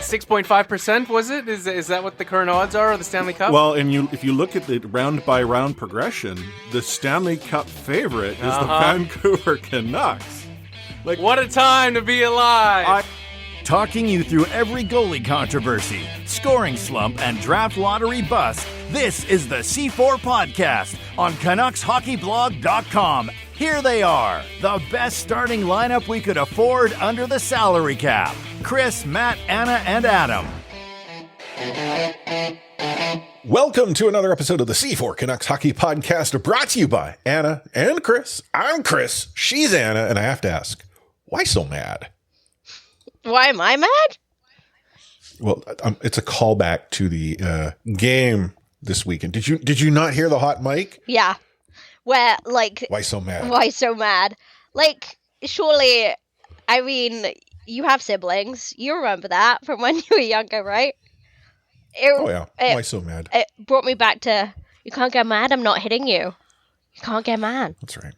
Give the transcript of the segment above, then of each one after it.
6.5%, was it? Is that what the current odds are of the Stanley Cup? Well, and if you look at the round-by-round progression, the Stanley Cup favorite is the Vancouver Canucks. Like, what a time to be alive! Talking you through every goalie controversy, scoring slump, and draft lottery bust, this is the C4 Podcast on CanucksHockeyBlog.com. Here they are, the best starting lineup we could afford under the salary cap. Chris, Matt, Anna, and Adam. Welcome to another episode of the C4 Canucks Hockey Podcast, brought to you by Anna and Chris. I'm Chris, she's Anna, and I have to ask, why so mad? Why am I mad? Well, it's a callback to the game this weekend. Did you not hear the hot mic? Yeah. Where, like... Why so mad? Why so mad? Like, surely, I mean, you have siblings. You remember that from when you were younger, right? Why so mad? It brought me back to, you can't get mad, I'm not hitting you. You can't get mad. That's right.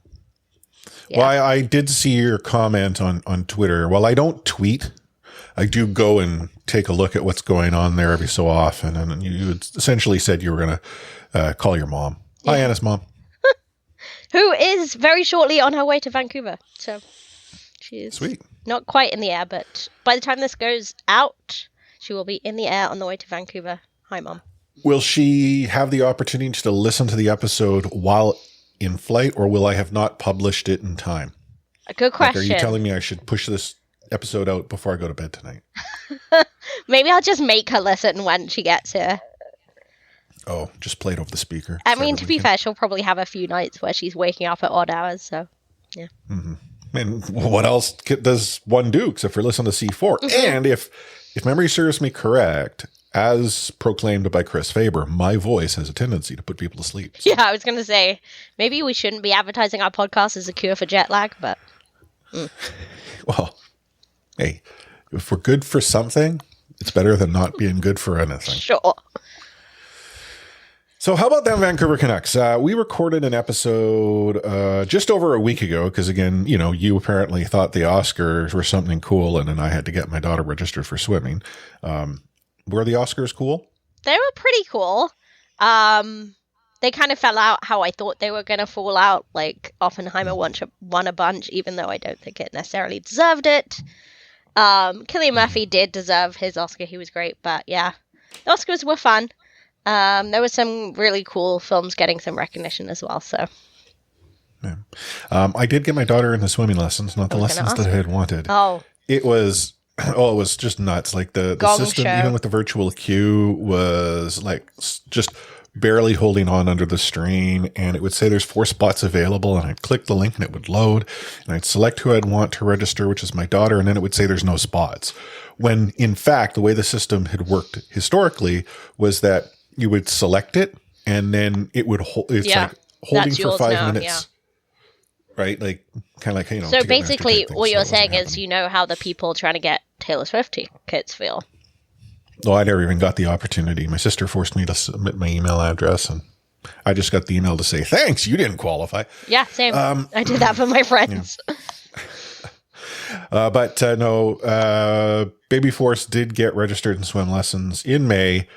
Yeah. Well, I did see your comment on Twitter. Well, I don't tweet. I do go and take a look at what's going on there every so often. And you essentially said you were going to call your mom. Yeah. Hi, Anna's mom. Who is very shortly on her way to Vancouver. So she's sweet. Not quite in the air, but by the time this goes out, she will be in the air on the way to Vancouver. Hi, Mom. Will she have the opportunity to listen to the episode while in flight, or will I have not published it in time? A good question. Like, are you telling me I should push this episode out before I go to bed tonight? Maybe I'll just make her listen when she gets here. Oh, just play it over the speaker. I mean, to be fair, she'll probably have a few nights where she's waking up at odd hours, so, yeah. Mm-hmm. And what else does one do except for listen to C4? Mm-hmm. And if memory serves me correct, as proclaimed by Chris Faber, my voice has a tendency to put people to sleep. So. Yeah, I was going to say, maybe we shouldn't be advertising our podcast as a cure for jet lag, but... Well, hey, if we're good for something, it's better than not being good for anything. Sure. So how about them Vancouver Canucks? We recorded an episode just over a week ago because, again, you apparently thought the Oscars were something cool, and then I had to get my daughter registered for swimming. Were the Oscars cool? They were pretty cool. They kind of fell out how I thought they were going to fall out. Like, Oppenheimer won a bunch, even though I don't think it necessarily deserved it. Cillian Murphy did deserve his Oscar. He was great, but yeah, the Oscars were fun. There were some really cool films getting some recognition as well, so. Yeah. I did get my daughter into swimming lessons, not the lessons that I had wanted. Oh. It was just nuts. Like the system, even with the virtual queue, was like just barely holding on under the strain. And it would say there's 4 spots available. And I'd click the link and it would load. And I'd select who I'd want to register, which is my daughter. And then it would say there's no spots. When in fact, the way the system had worked historically was that you would select it and then it would hold. It's like holding for 5 minutes. Yeah. Right? Like, kind of like, So basically, what you're saying is, how the people trying to get Taylor Swift tickets feel. Well, I never even got the opportunity. My sister forced me to submit my email address, and I just got the email to say, thanks, you didn't qualify. Yeah, same. I did that for my friends. Yeah. No, Baby Force did get registered in swim lessons in May,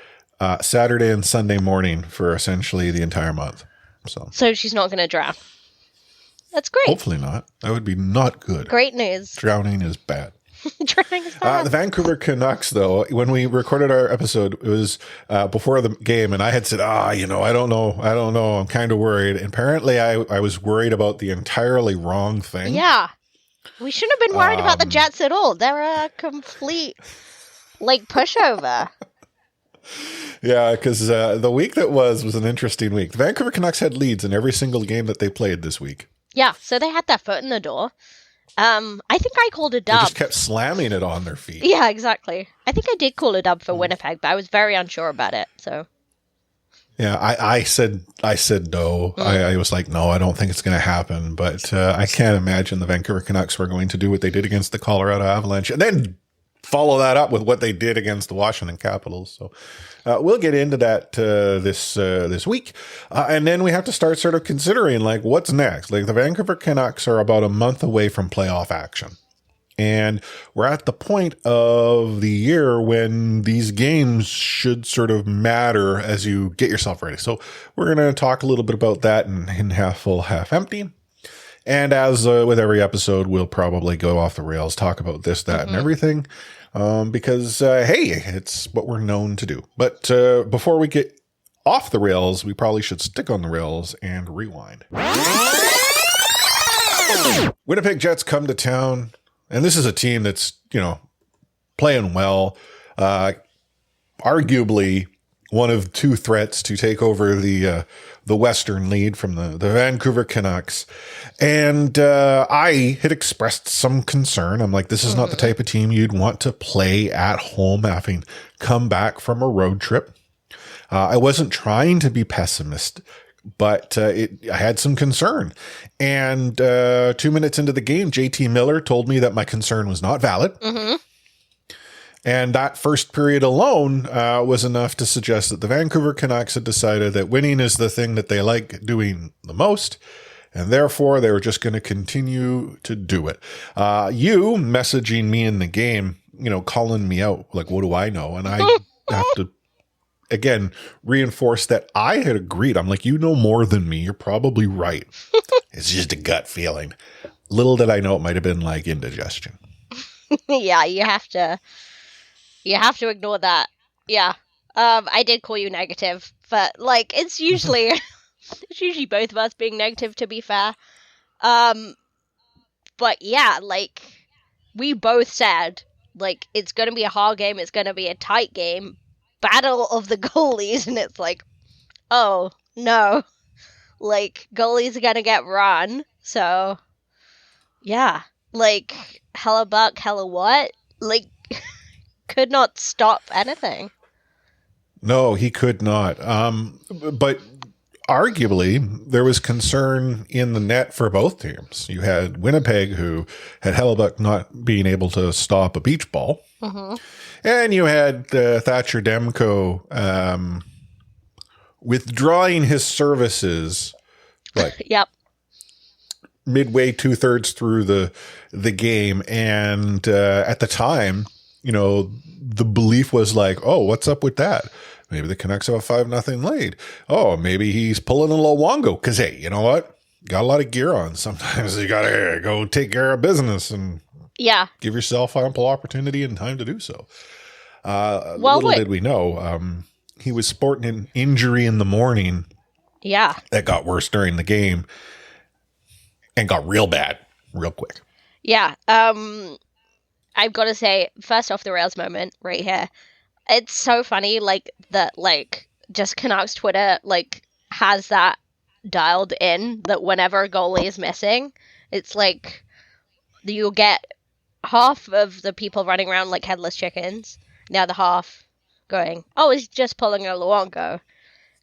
Saturday and Sunday morning for essentially the entire month. So she's not going to drown. That's great. Hopefully not. That would be not good. Great news. Drowning is bad. Drowning is bad. The Vancouver Canucks, though, when we recorded our episode, it was before the game, and I had said, I don't know. I'm kind of worried. And apparently I was worried about the entirely wrong thing. Yeah. We shouldn't have been worried about the Jets at all. They're a complete, pushover. Yeah, because the week that was an interesting week. The Vancouver Canucks had leads in every single game that they played this week. Yeah, so they had their foot in the door. I think I called a dub. They just kept slamming it on their feet. Yeah, exactly. I think I did call a dub for Winnipeg, but I was very unsure about it, so. Yeah, I said no. I was like, no, I don't think it's going to happen. But I can't imagine the Vancouver Canucks were going to do what they did against the Colorado Avalanche and then follow that up with what they did against the Washington Capitals. So we'll get into that this week. And then we have to start sort of considering, like, what's next? Like, the Vancouver Canucks are about a month away from playoff action. And we're at the point of the year when these games should sort of matter as you get yourself ready. So we're going to talk a little bit about that in half full, half empty. And as with every episode, we'll probably go off the rails, talk about this, that, and everything. Because, hey, it's what we're known to do. But before we get off the rails, we probably should stick on the rails and rewind. Winnipeg Jets come to town. And this is a team that's, playing well. Arguably one of two threats to take over the Western lead from the Vancouver Canucks. And I had expressed some concern. I'm like, this is not the type of team you'd want to play at home having come back from a road trip. I wasn't trying to be pessimist, but I had some concern. And 2 minutes into the game, JT Miller told me that my concern was not valid. Mm-hmm. And that first period alone was enough to suggest that the Vancouver Canucks had decided that winning is the thing that they like doing the most. And therefore, they were just going to continue to do it. You messaging me in the game, calling me out, like, what do I know? And I have to, again, reinforce that I had agreed. I'm like, you know more than me. You're probably right. It's just a gut feeling. Little did I know it might have been like indigestion. Yeah, you have to ignore that. Yeah. I did call you negative, but it's usually both of us being negative, to be fair. But yeah, we both said, it's going to be a hard game. It's going to be a tight game. Battle of the goalies. And it's oh no, goalies are going to get run. So yeah, hella buck, hella what? Could not stop anything. No, he could not. But arguably, there was concern in the net for both teams. You had Winnipeg, who had Hellebuck not being able to stop a beach ball. Mm-hmm. And you had Thatcher Demko withdrawing his services yep. midway 2/3 through the game. And at the time, the belief was oh, what's up with that? Maybe the Canucks have a 5-0 lead. Oh, maybe he's pulling a Luongo. Because, hey, you know what? Got a lot of gear on. Sometimes you got to go take care of business and give yourself ample opportunity and time to do so. Little did we know, he was sporting an injury in the morning. Yeah. That got worse during the game and got real bad real quick. Yeah. I've got to say, first off the rails moment right here. It's so funny, just Canucks Twitter, has that dialed in that whenever a goalie is missing, it's you'll get half of the people running around like headless chickens, the other half going, oh, he's just pulling a Luongo.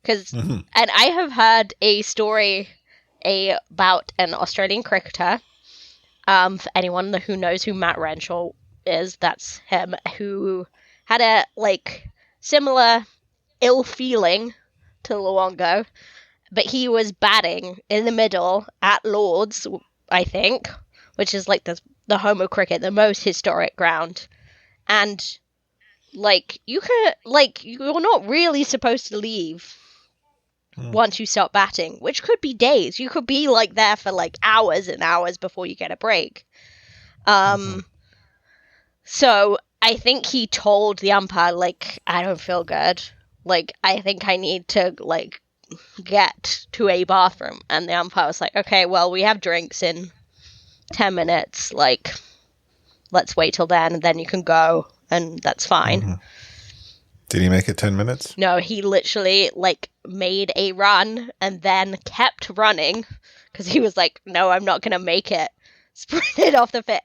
And I have heard a story about an Australian cricketer, for anyone who knows who Matt Renshaw is, that's him, who had a similar ill feeling to Luongo, but he was batting in the middle at Lord's, I think, which is the home of cricket, the most historic ground. And you could you're not really supposed to leave once you start batting, which could be days. You could be there for hours and hours before you get a break. So I think he told the umpire, I don't feel good. I think I need to, get to a bathroom. And the umpire was like, okay, well, we have drinks in 10 minutes. Let's wait till then, and then you can go, and that's fine. Mm-hmm. Did he make it 10 minutes? No, he literally, made a run and then kept running because he was like, no, I'm not going to make it. Sprinted off the pitch.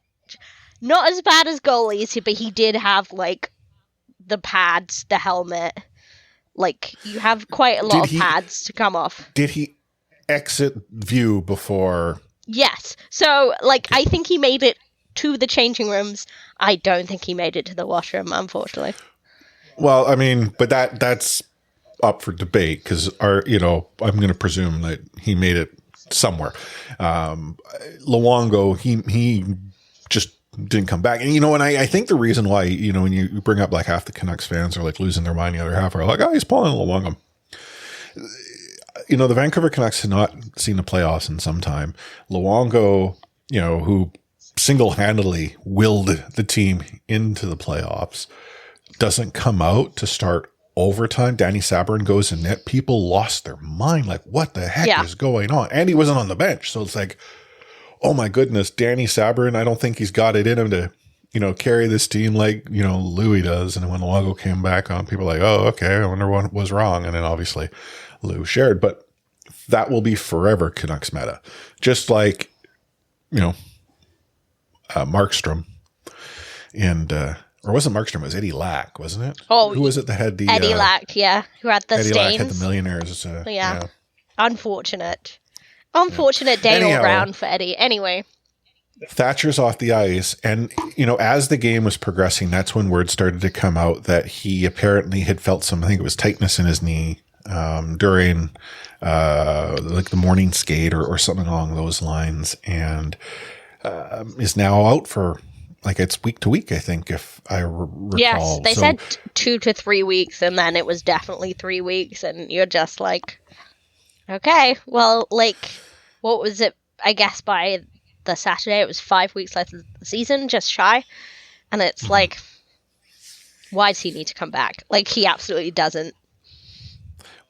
Not as bad as goalies, but he did have, the pads, the helmet. You have quite a lot of pads to come off. Did he exit view before? Yes. So, I think he made it to the changing rooms. I don't think he made it to the washroom, unfortunately. Well, I mean, but that's up for debate because I'm going to presume that he made it somewhere. Luongo, he just didn't come back. And, and I think the reason why, when you bring up like half the Canucks fans are like losing their mind, the other half are like, oh, he's pulling Luongo. The Vancouver Canucks had not seen the playoffs in some time. Luongo, who single-handedly willed the team into the playoffs, doesn't come out to start overtime. Danny Sabourin goes in net. People lost their mind. Like, what the heck is going on? And he wasn't on the bench. So it's like, oh my goodness, Danny Sabourin, I don't think he's got it in him to, carry this team like, Louis does. And when Luongo came back on, people were like, oh, okay, I wonder what was wrong. And then obviously Lou shared. But that will be forever Canucks meta. Just like, Markstrom and, or wasn't Markstrom, it was Eddie Lack, wasn't it? Oh, who was it that had the Eddie Lack, who had the Eddie stains. Lack had the Millionaires. Unfortunate day all round for Eddie. Anyway, Thatcher's off the ice, and as the game was progressing, that's when word started to come out that he apparently had felt some, I think it was tightness in his knee during like the morning skate or something along those lines, and is now out for. Like it's week to week, I think, if I recall. Yes, they said 2 to 3 weeks, and then it was definitely 3 weeks, and you're just like, okay, well, like, what was it? I guess by the Saturday, it was 5 weeks left of the season, just shy, and it's like, why does he need to come back? Like, he absolutely doesn't.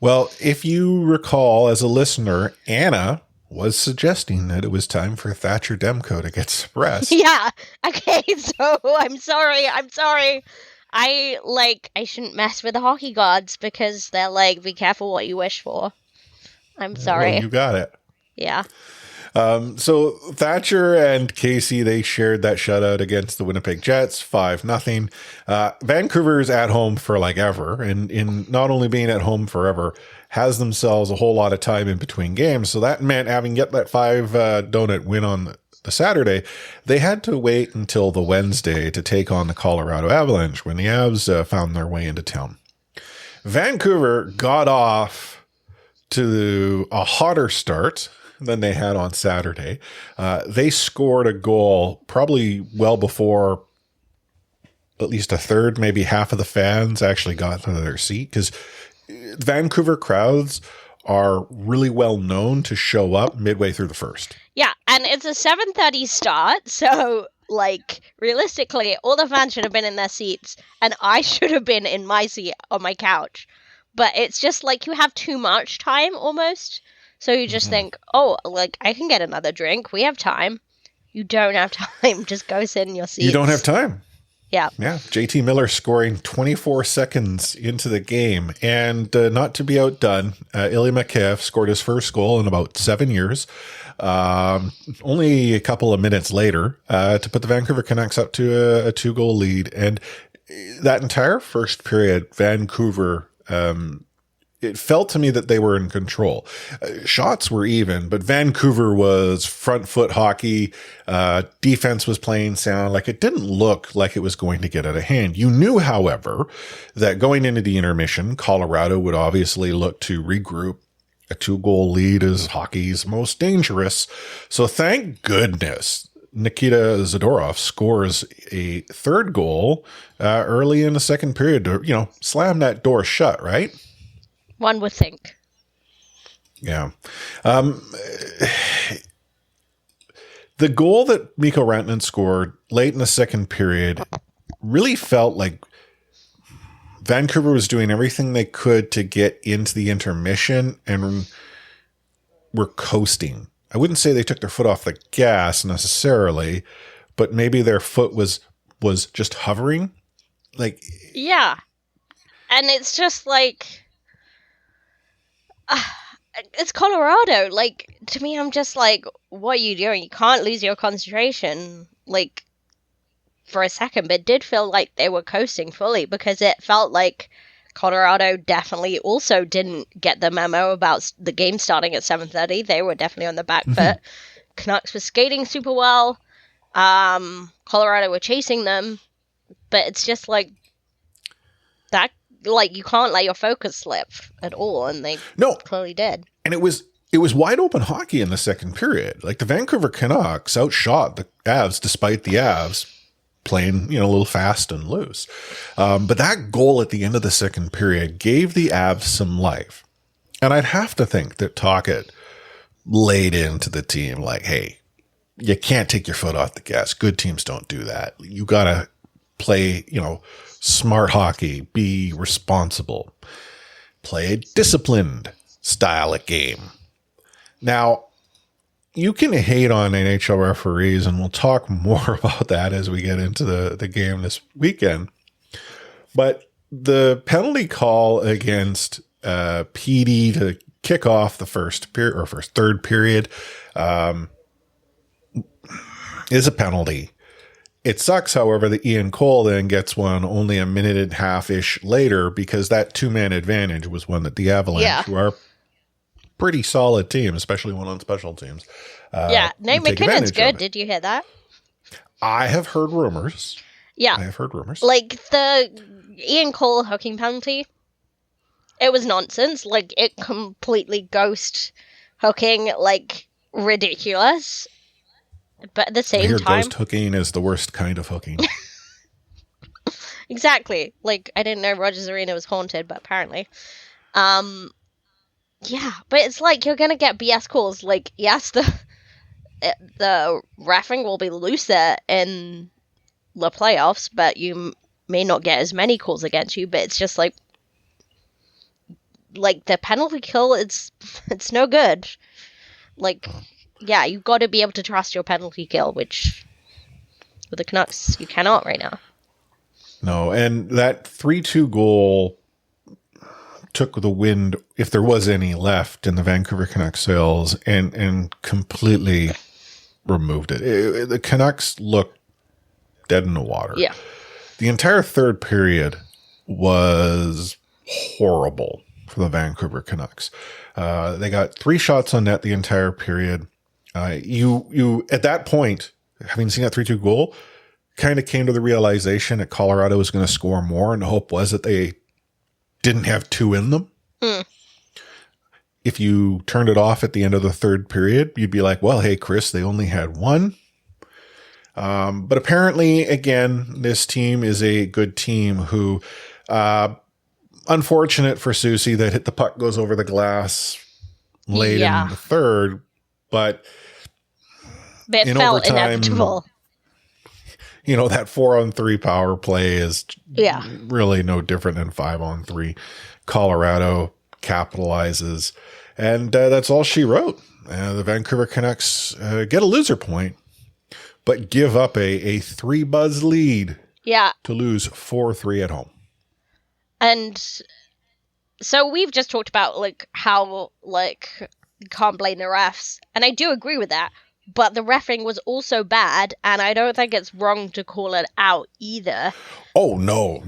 Well, if you recall, as a listener, Anna was suggesting that it was time for Thatcher Demko to get suppressed. Yeah. Okay. So I'm sorry. I shouldn't mess with the hockey gods because they're like, be careful what you wish for. I'm sorry. Well, you got it. Yeah. So Thatcher and Casey, they shared that shutout against the Winnipeg Jets, 5-0. Vancouver's at home for like ever, and in not only being at home forever, has themselves a whole lot of time in between games. So that meant having get that 5 donut win on the Saturday, they had to wait until the Wednesday to take on the Colorado Avalanche when the Avs found their way into town. Vancouver got off to a hotter start than they had on Saturday. They scored a goal probably well before at least a third, maybe half of the fans actually got to their seat, because Vancouver crowds are really well known to show up midway through the first. Yeah, and it's a 7:30 start, so like realistically, all the fans should have been in their seats, and I should have been in my seat on my couch. But it's just like you have too much time almost. So you just think, oh, like, I can get another drink. We have time. You don't have time. Just go sit in your seats. You don't have time. Yeah. Yeah. JT Miller scoring 24 seconds into the game. And not to be outdone, Ilya Mikheyev scored his first goal in about 7 years. Only a couple of minutes later to put the Vancouver Canucks up to a 2-goal lead. And that entire first period, Vancouver it felt to me that they were in control. Shots were even, but Vancouver was front foot hockey. Defense was playing sound. Like, it didn't look like it was going to get out of hand. You knew, however, that going into the intermission, Colorado would obviously look to regroup. A 2-goal lead is hockey's most dangerous. So thank goodness Nikita Zadorov scores a third goal early in the second period to, slam that door shut, right? One would think. Yeah. The goal that Mikko Rantanen scored late in the second period really felt like Vancouver was doing everything they could to get into the intermission and were coasting. I wouldn't say they took their foot off the gas necessarily, but maybe their foot was just hovering. Like, yeah. And it's just like, it's Colorado. Like, to me, I'm just like, what are you doing? You can't lose your concentration, like, for a second. But it did feel like they were coasting fully, because it felt like Colorado definitely also didn't get the memo about the game starting at 7:30. They were definitely on the back foot. Canucks were skating super well. Colorado were chasing them. But it's just like that. Like, you can't let your focus slip at all, and they clearly did. And it was wide open hockey in the second period. Like, the Vancouver Canucks outshot the Avs, despite the Avs playing, a little fast and loose. But that goal at the end of the second period gave the Avs some life. And I'd have to think that Tocchet laid into the team like, hey, you can't take your foot off the gas. Good teams don't do that. You got to play, smart hockey, be responsible, play a disciplined style of game. Now, you can hate on NHL referees, and we'll talk more about that as we get into the game this weekend. But the penalty call against PD to kick off the third period is a penalty. It sucks, however, that Ian Cole then gets one only a minute and a half-ish later, because that two-man advantage was one that the Avalanche, who are a pretty solid team, especially one on special teams. Nate McKinnon's good. Did you hear that? I have heard rumors. Yeah. I have heard rumors. Like, the Ian Cole hooking penalty, it was nonsense. Like, it completely ghost hooking, like, ridiculous. But at the same time, ghost hooking is the worst kind of hooking. Exactly. Like, I didn't know Rogers Arena was haunted, but apparently. Yeah, but it's like you're gonna get BS calls. Like, yes, the reffing will be looser in the playoffs, but you may not get as many calls against you. But it's just like the penalty kill. It's no good. Like. Yeah, you've got to be able to trust your penalty kill, which with the Canucks, you cannot right now. No, and that 3-2 goal took the wind, if there was any left, in the Vancouver Canucks sails and completely removed it. The Canucks looked dead in the water. Yeah. The entire third period was horrible for the Vancouver Canucks. They got 3 shots on net the entire period. You at that point, having seen that 3-2 goal, kind of came to the realization that Colorado was going to score more, and the hope was that they didn't have 2 in them. If you turned it off at the end of the third period, you'd be like, well, hey, Chris, they only had 1. But apparently, again, this team is a good team who, unfortunate for Susie that the puck goes over the glass late in the third, but it felt overtime, inevitable. That 4-on-3 power play is really no different than 5-on-3. Colorado capitalizes, and that's all she wrote. The Vancouver Canucks get a loser point, but give up a 3-buzz lead to lose 4-3 at home. And so we've just talked about how you can't blame the refs, and I do agree with that. But the reffing was also bad, and I don't think it's wrong to call it out either. Oh, no.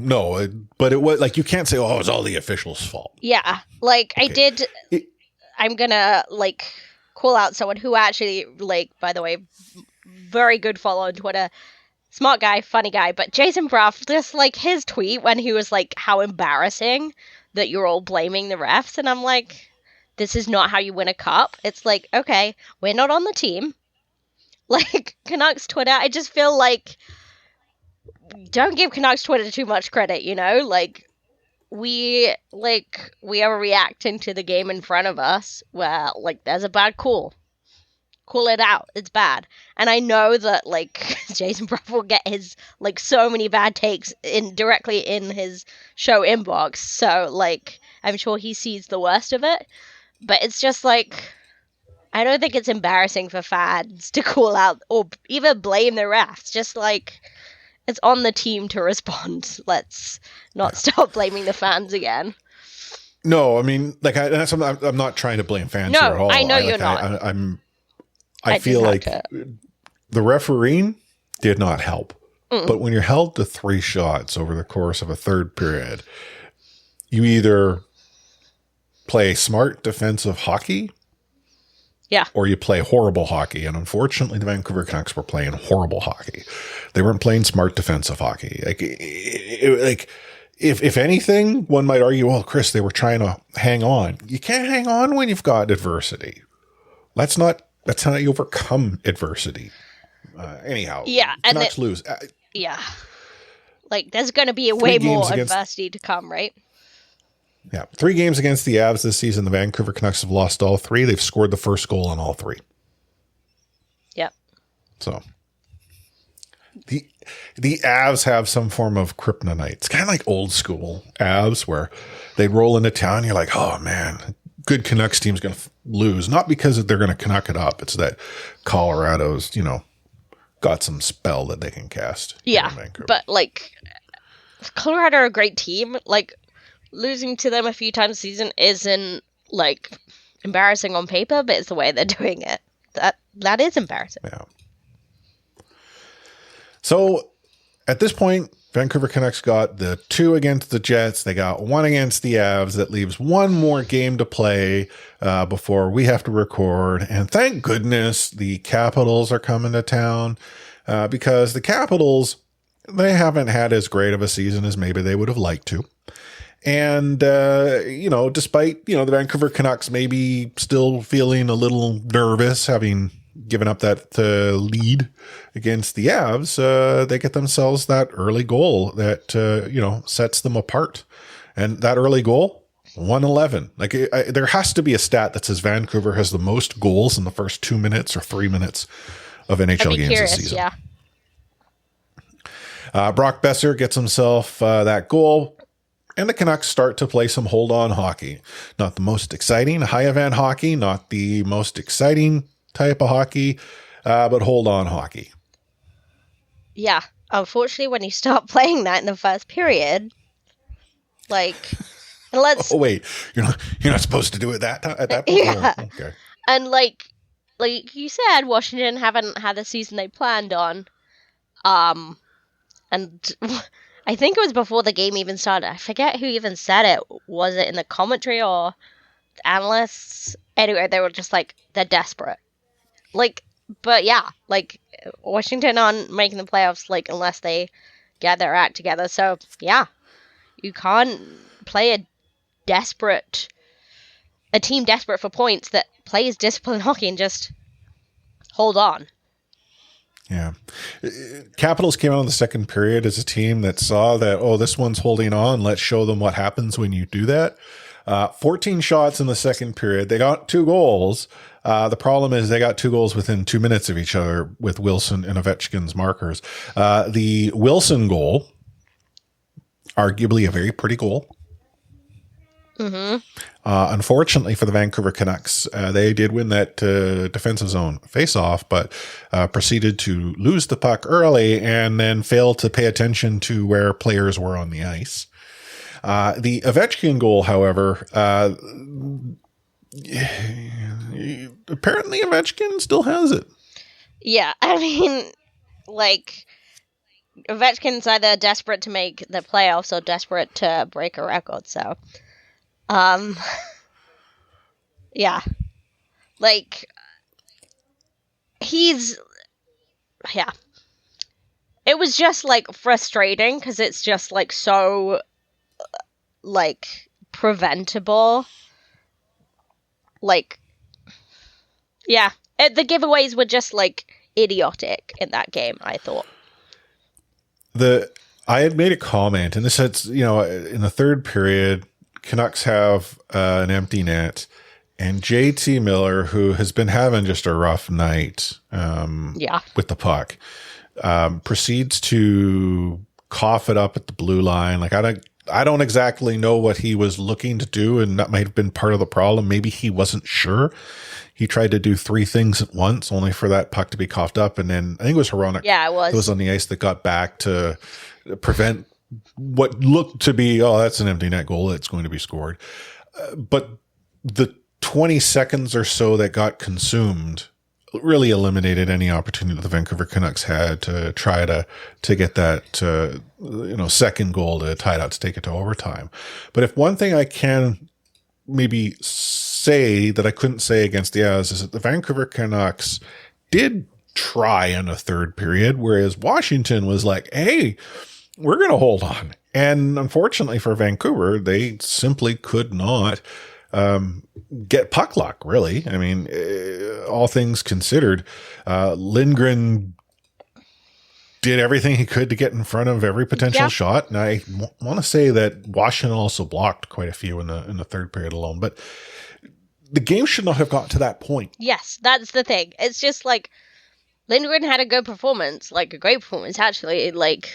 But it was you can't say, it was all the officials' fault. Yeah. I'm gonna call out someone who actually, by the way, very good follow on Twitter. Smart guy, funny guy. But Jason Bruff, just his tweet when he was how embarrassing that you're all blaming the refs. And I'm like, this is not how you win a cup. It's okay, we're not on the team. Canucks Twitter, I just feel don't give Canucks Twitter too much credit, we are reacting to the game in front of us where there's a bad call. Call it out. It's bad. And I know that Jason Bruff will get his so many bad takes directly in his show inbox. So I'm sure he sees the worst of it. But it's just I don't think it's embarrassing for fans to call out or even blame the refs. Just it's on the team to respond. Let's not stop blaming the fans again. No, I mean, I'm not trying to blame fans here at all. I know you're not. I feel the refereeing did not help. But when you're held to 3 shots over the course of a third period, you either play smart defensive hockey, or you play horrible hockey. And unfortunately, the Vancouver Canucks were playing horrible hockey. They weren't playing smart defensive hockey. If anything, one might argue, well, Chris, they were trying to hang on. You can't hang on when you've got adversity. That's how you overcome adversity. Anyhow, yeah, Canucks lose. Yeah. Like, there's going to be way more adversity to come, right? Yeah. 3 games against the Avs this season. The Vancouver Canucks have lost all 3. They've scored the first goal on all 3. Yep. So the Avs have some form of kryptonite. It's kind of like old school Avs where they roll into town. You're like, oh man, good Canucks team's going to lose. Not because they're going to Canuck it up. It's that Colorado's, got some spell that they can cast. Yeah, but like Colorado are a great team. Like losing to them a few times a season isn't like embarrassing on paper, but it's the way they're doing it. That is embarrassing. Yeah. So at this point, Vancouver Canucks got the 2 against the Jets. They got 1 against the Avs. That leaves 1 more game to play before we have to record. And thank goodness the Capitals are coming to town because the Capitals, they haven't had as great of a season as maybe they would have liked to. And, despite, the Vancouver Canucks maybe still feeling a little nervous, having given up that lead against the Avs, they get themselves that early goal that, sets them apart. And that early goal, 111. Like there has to be a stat that says Vancouver has the most goals in the first 2 minutes or 3 minutes of NHL games this season. Yeah. Brock Besser gets himself that goal. And the Canucks start to play some hold-on hockey. Not the most exciting high-event hockey, not the most exciting type of hockey, but hold-on hockey. Yeah. Unfortunately, when you start playing that in the first period, like, and let's... Oh, wait. You're not supposed to do it at that point? Yeah. Oh, okay. And like you said, Washington haven't had the season they planned on. And... I think it was before the game even started. I forget who even said it. Was it in the commentary or the analysts? Anyway, they were just like, they're desperate. Like, but yeah, like, Washington aren't making the playoffs, like, unless they get their act together. So, yeah, you can't play a team desperate for points that plays disciplined hockey and just hold on. Yeah. Capitals came out in the second period as a team that saw that, this one's holding on. Let's show them what happens when you do that. 14 shots in the second period. They got 2 goals. The problem is they got 2 goals within 2 minutes of each other with Wilson and Ovechkin's markers. The Wilson goal, arguably a very pretty goal. Mm-hmm. Unfortunately for the Vancouver Canucks, they did win that defensive zone face-off, but proceeded to lose the puck early and then failed to pay attention to where players were on the ice. The Ovechkin goal, however, apparently Ovechkin still has it. Yeah, I mean, like, Ovechkin's either desperate to make the playoffs or desperate to break a record, so... yeah, like, it was just, like, frustrating, because it's just, like, so, like, preventable, like, yeah, the giveaways were just, like, idiotic in that game, I thought. I had made a comment, and this had, in the third period, Canucks have an empty net, and JT Miller, who has been having just a rough night with the puck, proceeds to cough it up at the blue line. Like, I don't exactly know what he was looking to do, and that might have been part of the problem. Maybe he wasn't sure. He tried to do 3 things at once, only for that puck to be coughed up, and then I think it was Hronek. Yeah, it was. It was on the ice that got back to prevent what looked to be, that's an empty net goal that's going to be scored. But the 20 seconds or so that got consumed really eliminated any opportunity the Vancouver Canucks had to try to get that, second goal to tie it out to take it to overtime. But if one thing I can maybe say that I couldn't say against the Avs is that the Vancouver Canucks did try in a third period, whereas Washington was like, hey, we're going to hold on. And unfortunately for Vancouver, they simply could not get puck luck, really. I mean, all things considered, Lindgren did everything he could to get in front of every potential shot. And I want to say that Washington also blocked quite a few in the third period alone. But the game should not have got to that point. Yes, that's the thing. It's just like Lindgren had a good performance, like a great performance actually, like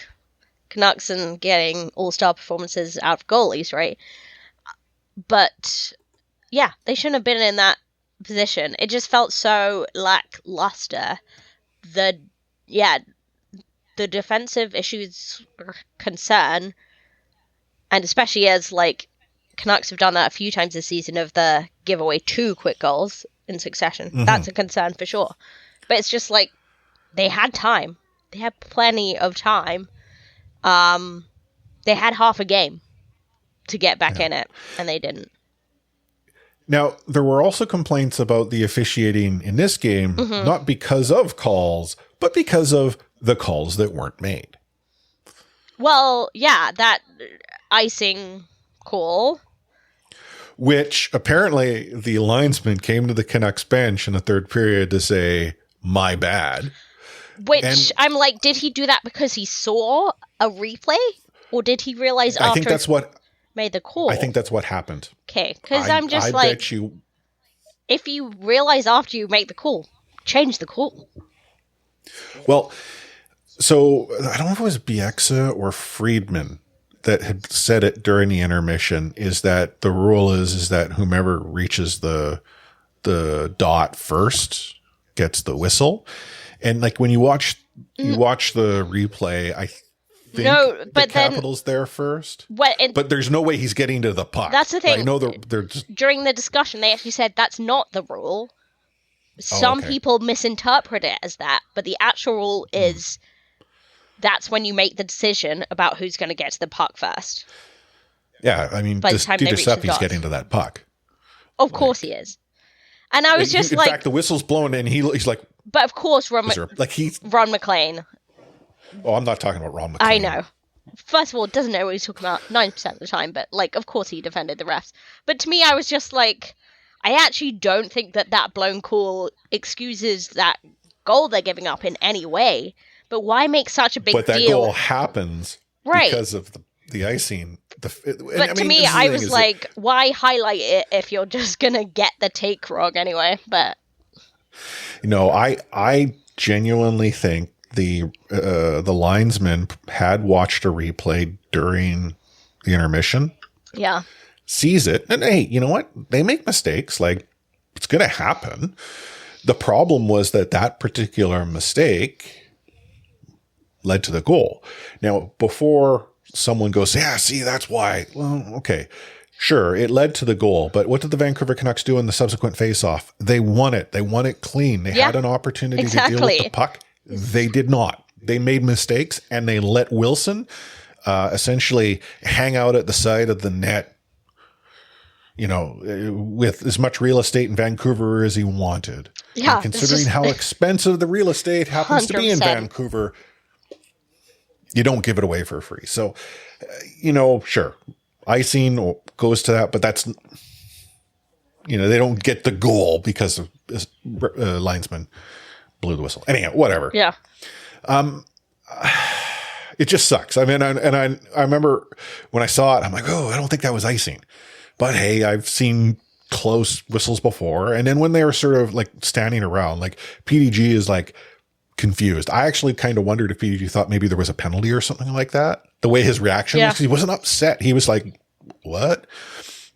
Canucks and getting all-star performances out of goalies, right? But yeah, they shouldn't have been in that position. It just felt so lackluster. The defensive issues concern, and especially as like Canucks have done that a few times this season of the give away 2 quick goals in succession. Mm-hmm. That's a concern for sure. But it's just like they had time. They had plenty of time. They had half a game to get back in it, and they didn't. Now, there were also complaints about the officiating in this game, not because of calls, but because of the calls that weren't made. Well, yeah, that icing call. Which apparently the linesman came to the Canucks bench in the third period to say, my bad. Which, I'm like, did he do that because he saw a replay? Or did he realize after... I think that's what... made the call. I think that's what happened. Okay, because I'm just I like, bet you... if you realize after you make the call, change the call. Well, so I don't know if it was Bieksa or Friedman that had said it during the intermission, is that the rule is that whomever reaches the dot first gets the whistle. And like when you watch the replay, I think the Capitals there first. But there's no way he's getting to the puck. That's the thing. I know they're just... During the discussion, they actually said that's not the rule. Some people misinterpret it as that, but the actual rule is that's when you make the decision about who's going to get to the puck first. Yeah, I mean, Giuseppe's getting to that puck. Of course he is. And I was just in fact, the whistle's blown and he's like... But of course, Ron McLean. Oh, I'm not talking about Ron McLean. I know. First of all, doesn't know what he's talking about 90% of the time, but, like, of course he defended the refs. But to me, I was just like, I actually don't think that blown call excuses that goal they're giving up in any way. But why make such a big deal? But that goal happens because of the icing. To me, I was like, why highlight it if you're just going to get the take wrong anyway? But... I genuinely think the linesman had watched a replay during the intermission. Yeah. Sees it. And hey, you know what? They make mistakes. Like, it's going to happen. The problem was that particular mistake led to the goal. Now, before someone goes, yeah, see, that's why. Well, okay. Sure, it led to the goal, but what did the Vancouver Canucks do in the subsequent face-off? They won it. They won it clean. They had an opportunity to deal with the puck. They did not. They made mistakes, and they let Wilson essentially hang out at the side of the net, with as much real estate in Vancouver as he wanted. Yeah, and considering how expensive the real estate happens 100%. To be in Vancouver, you don't give it away for free. So, sure. Icing goes to that, but that's, they don't get the goal because of linesman blew the whistle. Anyhow, whatever. Yeah. It just sucks. I mean, I remember when I saw it, I'm like, oh, I don't think that was icing. But hey, I've seen close whistles before. And then when they were sort of like standing around, like PDG is like confused. I actually kind of wondered if PDG thought maybe there was a penalty or something like that. The way his reaction was, he wasn't upset. He was like, what?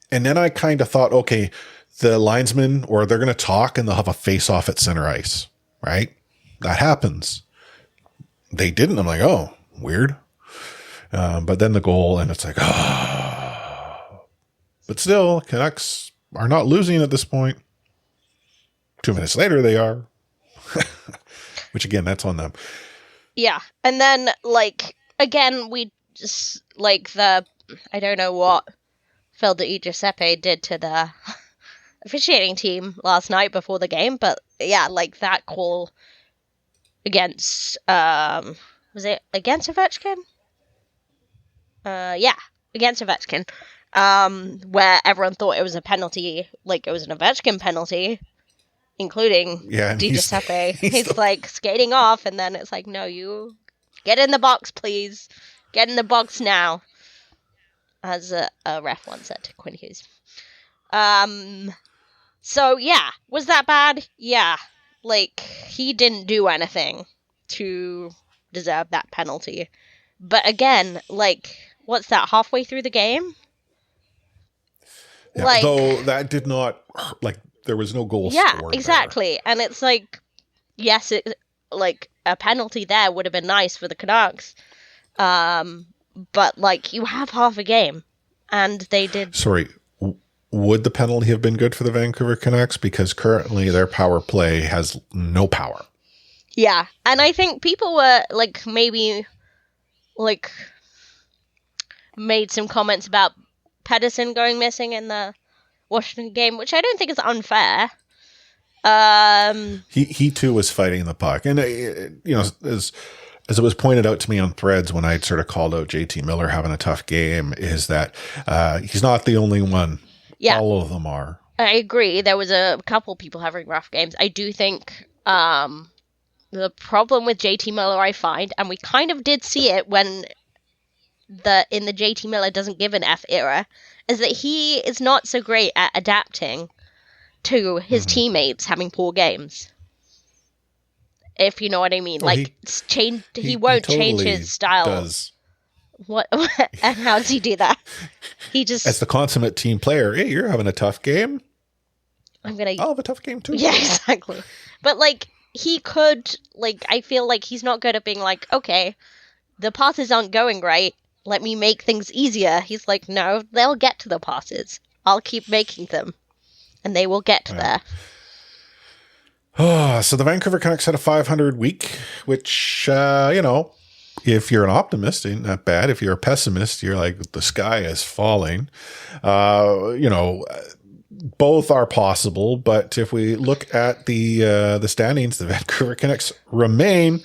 And then I kind of thought, okay, the linesman, or they're going to talk and they'll have a face-off at center ice, right? That happens. They didn't. I'm like, oh, weird. But then the goal, and it's like, oh. But still, Canucks are not losing at this point. 2 minutes later, they are. Which, again, that's on them. Yeah. And then, again, we just, I don't know what Phil Giuseppe did to the officiating team last night before the game, but, yeah, that call against, was it against Ovechkin? Yeah, against Ovechkin, where everyone thought it was a penalty, it was an Ovechkin penalty, including Di Giuseppe. He's skating off, and then it's like, no, you Get in the box, please. Get in the box now. As a ref once said to Quinn Hughes. So, yeah. Was that bad? Yeah. Like, he didn't do anything to deserve that penalty. But again, like, what's that, halfway through the game? Yeah, like, though that did not, like, there was no goal scored. Yeah, exactly. There. And it's like, yes, like, a penalty there would have been nice for the Canucks. But, like, you have half a game. And they did... Sorry, would the penalty have been good for the Vancouver Canucks? Because currently their power play has no power. Yeah, and I think people were, like, maybe, like, made some comments about Pedersen going missing in the Washington game, which I don't think is unfair. He too was fighting the puck. And, you know, as it was pointed out to me on Threads when I sort of called out JT Miller having a tough game, is that he's not the only one. Yeah. All of them are. I agree. There was a couple people having rough games. I do think the problem with JT Miller, I find, and we kind of did see it when in the JT Miller doesn't give an F era, is that he is not so great at adapting to his teammates having poor games. If you know what I mean. Well, like, he won't change his style. Does. What? And how does he do that? He just... As the consummate team player, hey, you're having a tough game. I'll have a tough game too. Yeah, exactly. But, like, he could, like, I feel like he's not good at being like, okay, the passes aren't going right. Let me make things easier. He's like, no, they'll get to the passes. I'll keep making them. And they will get there. Oh, so the Vancouver Canucks had a 500 week, which, you know, if you're an optimist, ain't that bad. If you're a pessimist, you're like, the sky is falling. You know, both are possible, but if we look at the standings, the Vancouver Canucks remain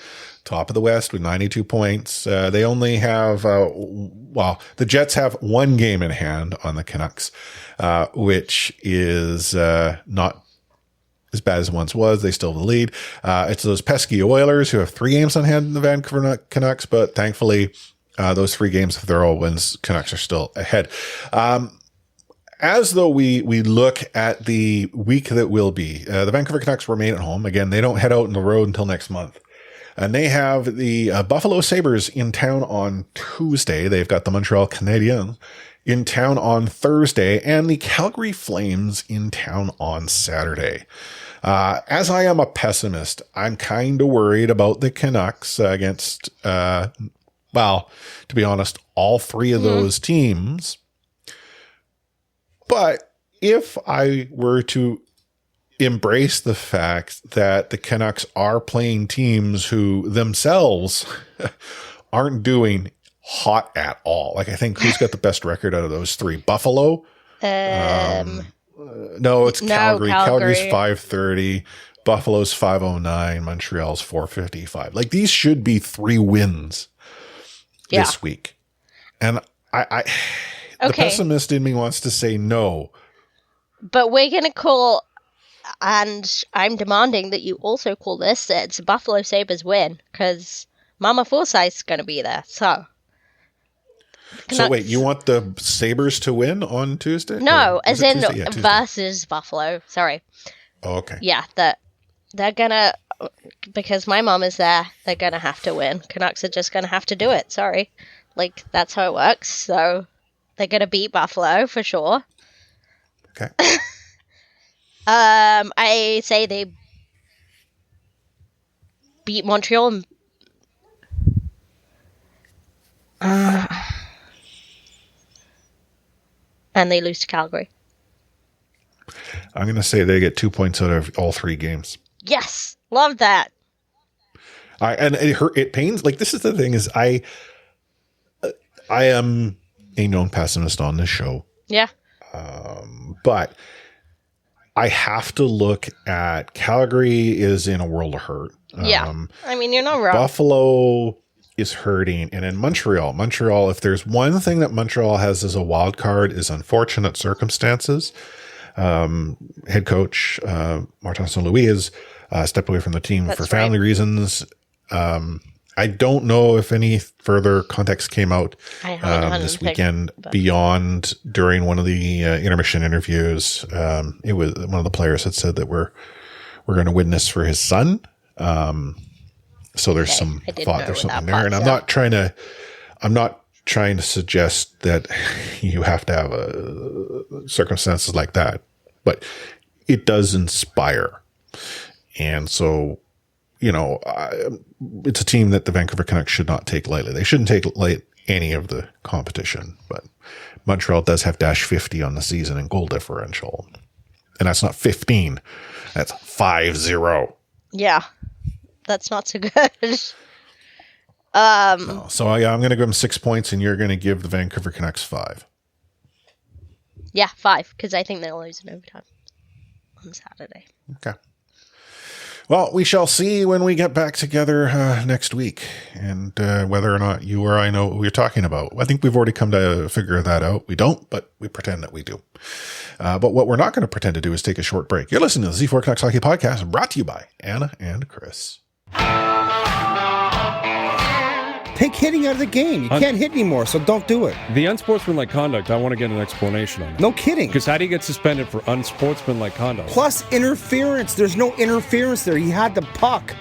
top of the West with 92 points. They only have, the Jets have one game in hand on the Canucks, which is not as bad as it once was. They still have the lead. It's those pesky Oilers who have 3 games on hand in the Vancouver Canucks, but thankfully, those 3 games, if they're all wins, Canucks are still ahead. As though we look at the week that will be, the Vancouver Canucks remain at home. Again, they don't head out on the road until next month. And they have the Buffalo Sabres in town on Tuesday. They've got the Montreal Canadiens in town on Thursday, and the Calgary Flames in town on Saturday. As I am a pessimist, I'm kind of worried about the Canucks against, to be honest, all 3 of those teams. But if I were to embrace the fact that the Canucks are playing teams who themselves aren't doing hot at all. Like, I think who's got the best record out of those 3? Buffalo? No, it's Calgary. Calgary's 530. Buffalo's 509. Montreal's 455. Like, these should be 3 wins this week. And the pessimist in me wants to say no. But we're going to call... And I'm demanding that you also call this, it's a Buffalo Sabres win, because Mama Forsyth's going to be there, so... So wait, you want the Sabres to win on Tuesday? No, as in versus Buffalo, sorry. Oh, okay. Yeah, they're going to, because my mom is there, they're going to have to win. Canucks are just going to have to do it, sorry. Like, that's how it works, so they're going to beat Buffalo, for sure. Okay. I say they beat Montreal and they lose to Calgary. I'm going to say they get 2 points out of all 3 games. Yes, love that. And it pains. Like, this is the thing: is I am a known pessimist on this show. Yeah. But I have to look at Calgary is in a world of hurt. Yeah. I mean, you're not wrong. Buffalo is hurting. And in Montreal, if there's one thing that Montreal has as a wild card is unfortunate circumstances. Head coach, Martin St. Louis has stepped away from the team for family reasons. I don't know if any further context came out this weekend beyond during one of the intermission interviews. It was one of the players had said that we're going to win this for his son. So there's some thought there's something there, and I'm not trying to suggest that you have to have circumstances like that, but it does inspire. And so, it's a team that the Vancouver Canucks should not take lightly. They shouldn't take light any of the competition, but Montreal does have -50 on the season in goal differential. And that's not 15. That's 5-0. Yeah. That's not so good. So yeah, I'm going to give them 6 points, and you're going to give the Vancouver Canucks 5. Yeah, 5, because I think they'll lose in overtime on Saturday. Okay. Well, we shall see when we get back together next week, and whether or not you or I know what we're talking about. I think we've already come to figure that out. We don't, but we pretend that we do. But what we're not going to pretend to do is take a short break. You're listening to the Z4 Canucks Hockey Podcast, brought to you by Anna and Chris. Take hitting out of the game. You can't hit anymore, so don't do it. The unsportsmanlike conduct, I want to get an explanation on that. No kidding. Because how do you get suspended for unsportsmanlike conduct? Plus interference. There's no interference there. He had the puck.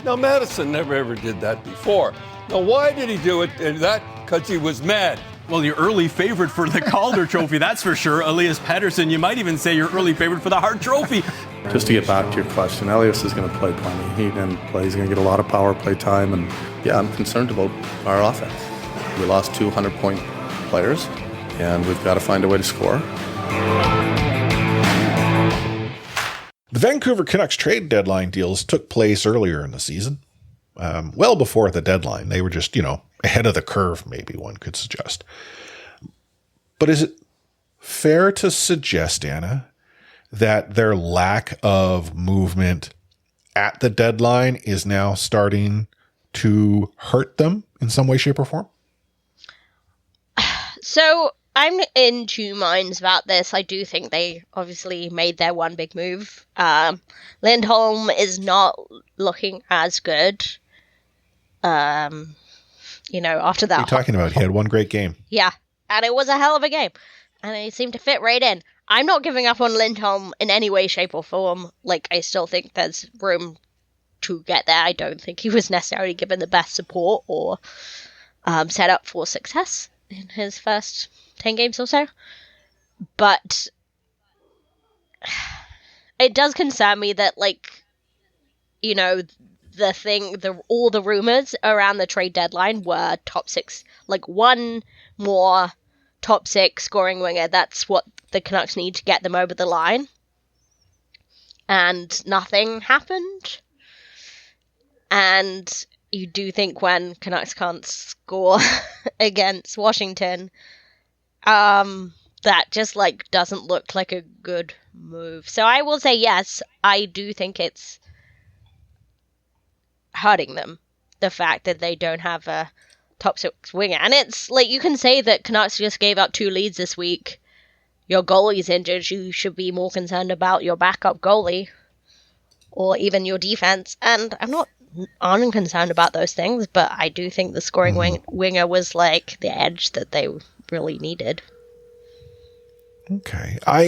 Now, Madison never ever did that before. Now, why did he do it? Because he was mad. Well, your early favorite for the Calder Trophy, that's for sure. Elias Pettersson, you might even say your early favorite for the Hart Trophy. Just to get back to your question, Elias is going to play plenty. He can play. He's going to get a lot of power play time. And, yeah, I'm concerned about our offense. We lost 200-point players, and we've got to find a way to score. The Vancouver Canucks trade deadline deals took place earlier in the season. Well before the deadline. They were just, ahead of the curve, maybe one could suggest. But is it fair to suggest, Anna, that their lack of movement at the deadline is now starting to hurt them in some way, shape, or form? So I'm in two minds about this. I do think they obviously made their one big move. Lindholm is not looking as good. After that. What are you talking about? He had one great game. Yeah, and it was a hell of a game. And he seemed to fit right in. I'm not giving up on Lindholm in any way, shape, or form. I still think there's room to get there. I don't think he was necessarily given the best support or set up for success in his first 10 games or so. But it does concern me that, all the rumors around the trade deadline were top 6, one more top 6 scoring winger. That's what the Canucks need to get them over the line. And nothing happened. And you do think when Canucks can't score against Washington, that just doesn't look like a good move. So I will say yes, I do think it's hurting them, the fact that they don't have a top 6 winger. And it's you can say that Canucks just gave up 2 leads this week. Your goalie's injured. You should be more concerned about your backup goalie or even your defense. And I'm not unconcerned about those things, but I do think the scoring winger was the edge that they really needed. Okay. Are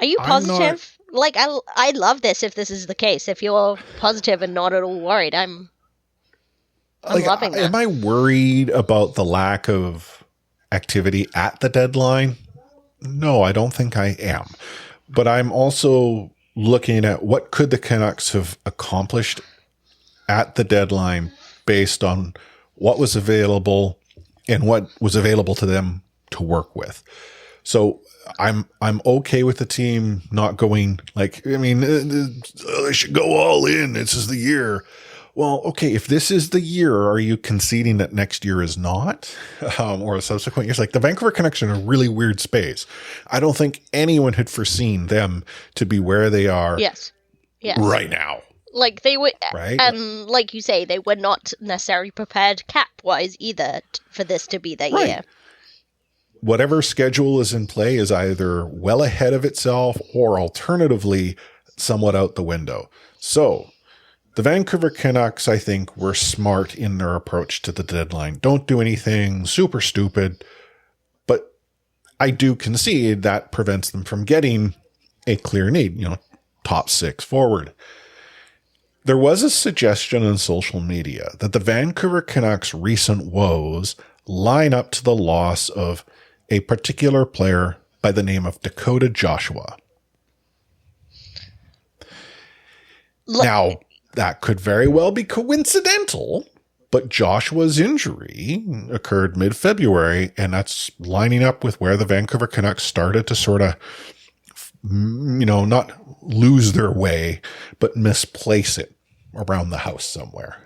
you positive? I love this if this is the case. If you're positive and not at all worried, I'm loving that. Am I worried about the lack of activity at the deadline? No, I don't think I am. But I'm also looking at what could the Canucks have accomplished at the deadline based on what was available and what was available to them to work with. So I'm okay with the team not going they should go all in. This is the year. Well, okay, if this is the year, are you conceding that next year is not? Or subsequent years? The Vancouver Canucks are in a really weird space. I don't think anyone had foreseen them to be where they are right now. They would, right? And like you say, they were not necessarily prepared cap-wise either for this to be their year. Whatever schedule is in play is either well ahead of itself or alternatively somewhat out the window. So The Vancouver Canucks, I think, were smart in their approach to the deadline. Don't do anything super stupid, but I do concede that prevents them from getting a clear need, top 6 forward. There was a suggestion on social media that the Vancouver Canucks' recent woes line up to the loss of a particular player by the name of Dakota Joshua. Now, that could very well be coincidental, but Joshua's injury occurred mid-February, and that's lining up with where the Vancouver Canucks started to sort of, not lose their way, but misplace it around the house somewhere.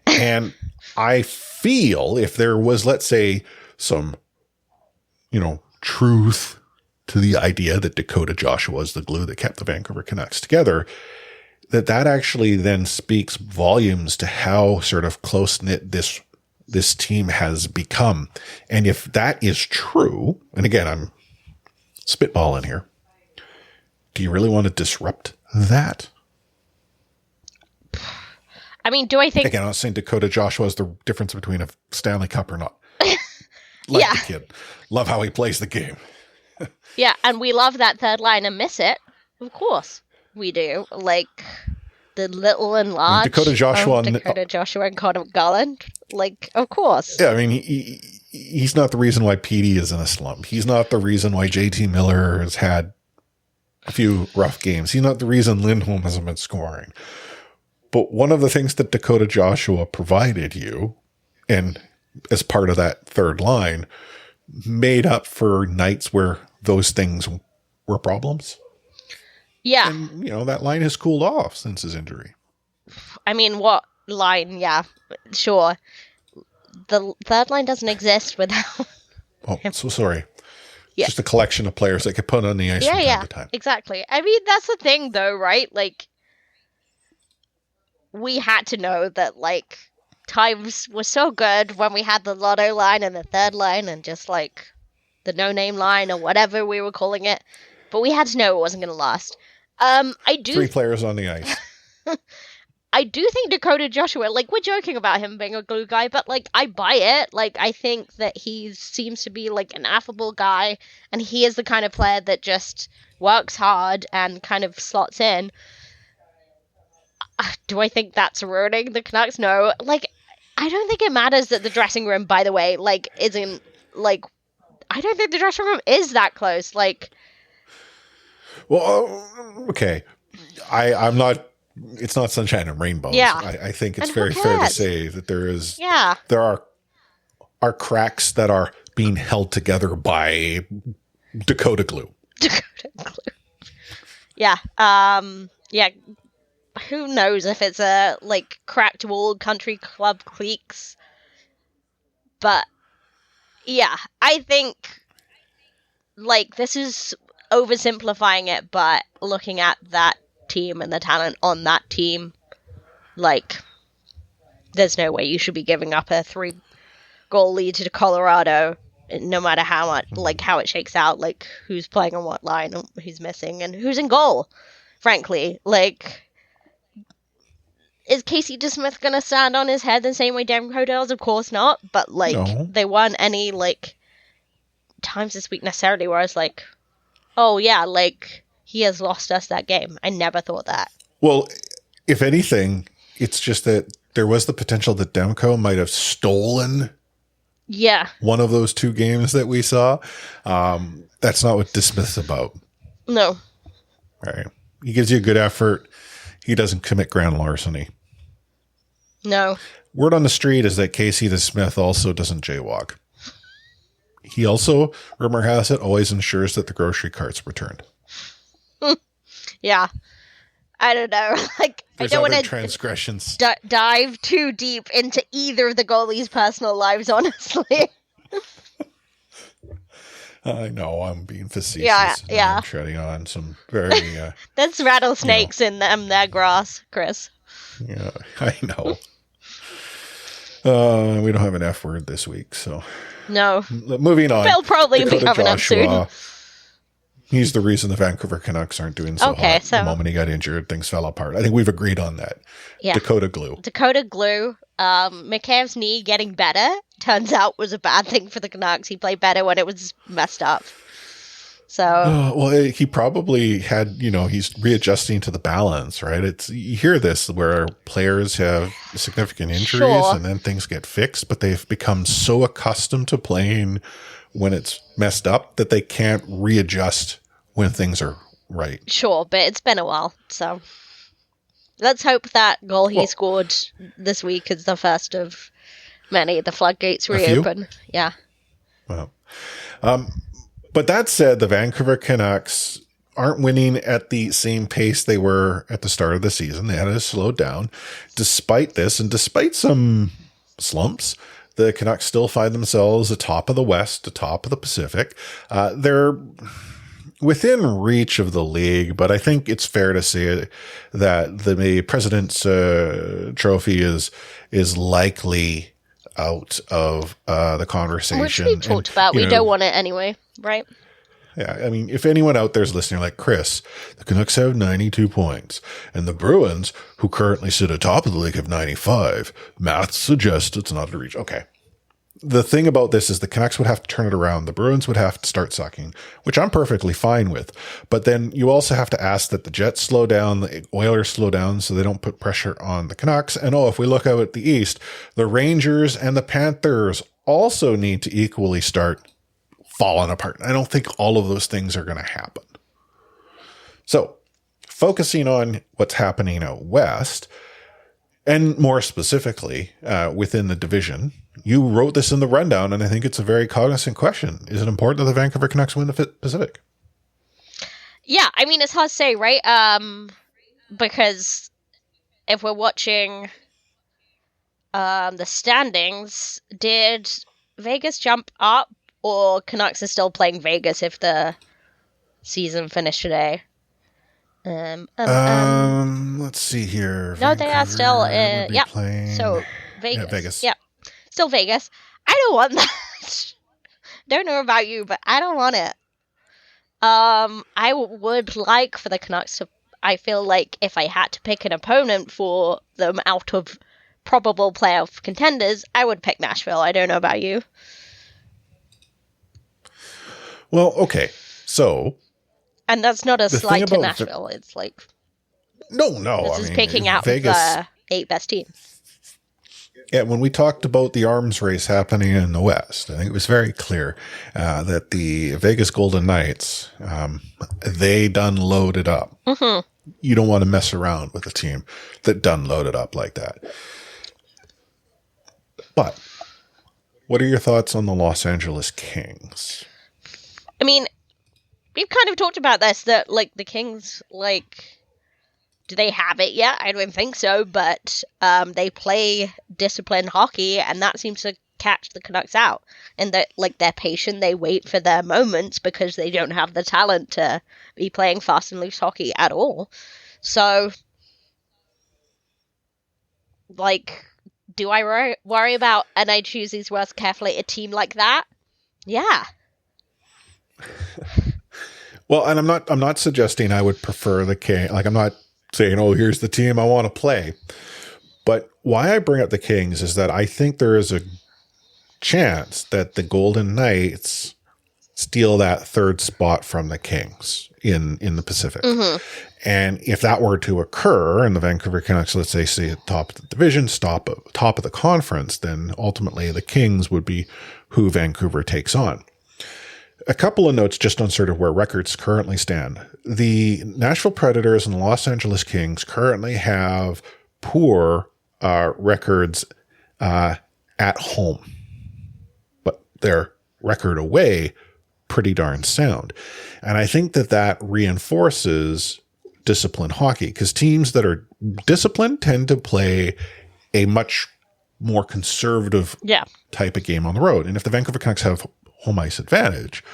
And I feel if there was, let's say, some, truth to the idea that Dakota Joshua is the glue that kept the Vancouver Canucks together, that actually then speaks volumes to how sort of close-knit this team has become. And if that is true, and again, I'm spitballing here, do you really want to disrupt that? I mean, do I think... Again, I'm not saying Dakota Joshua is the difference between a Stanley Cup or not. Like the kid. Love how he plays the game. Yeah, and we love that third line and miss it. Of course we do. Like, the little and large Dakota Joshua and Connor Garland. Like, of course. Yeah, I mean, he's not the reason why Petey is in a slump. He's not the reason why JT Miller has had a few rough games. He's not the reason Lindholm hasn't been scoring. But one of the things that Dakota Joshua provided you, and as part of that third line, made up for nights where those things were problems. Yeah. And, that line has cooled off since his injury. I mean, what line? Yeah, sure. The third line doesn't exist without him. So sorry. Yeah. Just a collection of players that get put on the ice from time to time. Exactly. I mean, that's the thing, though, right? Like, we had to know that, like, times were so good when we had the Lotto line and the third line and just, like, the no-name line or whatever we were calling it. But we had to know it wasn't going to last. I do 3 players on the ice. I do think Dakota Joshua, like, we're joking about him being a glue guy, but, like, I buy it. Like, I think that he seems to be, like, an affable guy, and he is the kind of player that just works hard and kind of slots in. Do I think that's ruining the Canucks? No. Like, I don't think it matters that the dressing room, by the way, like, isn't, like, I don't think the dressing room is that close. Like, well, okay. I'm not, it's not sunshine and rainbows. Yeah. I think it's very fair to say that there are cracks that are being held together by Dakota glue. Dakota glue. Yeah. Yeah. Who knows if it's a, like, cracked wall country club cliques. But, yeah, I think, like, this is oversimplifying it, but looking at that team and the talent on that team, like, there's no way you should be giving up a 3-goal lead to Colorado, no matter how much, like, how it shakes out, like, who's playing on what line, who's missing, and who's in goal, frankly. Like, is Casey DeSmith going to stand on his head the same way Demko does? Of course not, but, like, No. There weren't any, like, times this week necessarily where I was like, oh, yeah, like, he has lost us that game. I never thought that. Well, if anything, it's just that there was the potential that Demko might have stolen one of those 2 games that we saw. That's not what DeSmith's about. No. Right. He gives you a good effort. He doesn't commit grand larceny. No. Word on the street is that Casey DeSmith also doesn't jaywalk. He also, rumor has it, always ensures that the grocery cart's returned. Yeah. I don't know. Like, There's I don't want to transgressions. dive too deep into either of the goalies' personal lives, honestly. I know, I'm being facetious. Yeah. I'm treading on some very... There's rattlesnakes in their grass, Chris. Yeah, I know. We don't have an F word this week, so... No. Moving on. We'll probably Dakota be coming up soon. He's the reason the Vancouver Canucks aren't doing so hot. The moment he got injured, things fell apart. I think we've agreed on that. Yeah. Dakota Glue. McCabe's knee getting better, turns out, was a bad thing for the Canucks. He played better when it was messed up. So well, he probably had, he's readjusting to the balance, right? You hear this where players have significant injuries and then things get fixed, but they've become so accustomed to playing when it's messed up that they can't readjust when things are right. Sure, but it's been a while, so let's hope that goal he scored this week is the first of many. The floodgates reopen. Yeah. Well, but that said, the Vancouver Canucks aren't winning at the same pace they were at the start of the season. They had to slow down. Despite this, and despite some slumps, the Canucks still find themselves atop of the West, atop of the Pacific. They're within reach of the league, but I think it's fair to say that the President's Trophy is likely out of the conversation. Which we talked about. We don't want it anyway, right? Yeah, I mean, if anyone out there's listening like Chris, the Canucks have 92 points, and the Bruins, who currently sit atop of the league, have 95. Math suggests it's not a reach. Okay. The thing about this is the Canucks would have to turn it around. The Bruins would have to start sucking, which I'm perfectly fine with. But then you also have to ask that the Jets slow down, the Oilers slow down so they don't put pressure on the Canucks. And if we look out at the East, the Rangers and the Panthers also need to equally start falling apart. I don't think all of those things are going to happen. So focusing on what's happening out West, and more specifically within the division, you wrote this in the rundown, and I think it's a very cognizant question. Is it important that the Vancouver Canucks win the Pacific? Yeah, I mean, it's hard to say, right? Because if we're watching the standings, did Vegas jump up, or Canucks are still playing Vegas if the season finished today? Let's see here. No, they are still playing. So Vegas. Yeah, Vegas. Yeah. Still Vegas. I don't want that. Don't know about you, but I don't want it. I would like for the Canucks to, I feel like if I had to pick an opponent for them out of probable playoff contenders, I would pick Nashville. I don't know about you. Well, okay. So. And that's not a slight to Nashville. It's like. No. This is picking out Vegas, the 8 best teams. Yeah, when we talked about the arms race happening in the West, I think it was very clear that the Vegas Golden Knights, they done loaded up. Mm-hmm. You don't want to mess around with a team that done loaded up like that. But what are your thoughts on the Los Angeles Kings? I mean, we've kind of talked about this, that like the Kings, like, do they have it yet? I don't think so, but they play disciplined hockey, and that seems to catch the Canucks out. And that, like, they're patient, they wait for their moments because they don't have the talent to be playing fast and loose hockey at all. So, like, do I worry about, and I choose these words carefully, a team like that? Yeah. Well, and I'm not suggesting I would prefer the Kings. Like, I'm not saying, here's the team I want to play. But why I bring up the Kings is that I think there is a chance that the Golden Knights steal that third spot from the Kings in the Pacific. Mm-hmm. And if that were to occur, and the Vancouver Canucks, let's say at top of the division, top of the conference, then ultimately the Kings would be who Vancouver takes on. A couple of notes just on sort of where records currently stand. The Nashville Predators and the Los Angeles Kings currently have poor records at home, but their record away pretty darn sound. And I think that reinforces disciplined hockey, because teams that are disciplined tend to play a much more conservative type of game on the road. And if the Vancouver Canucks have home ice advantage,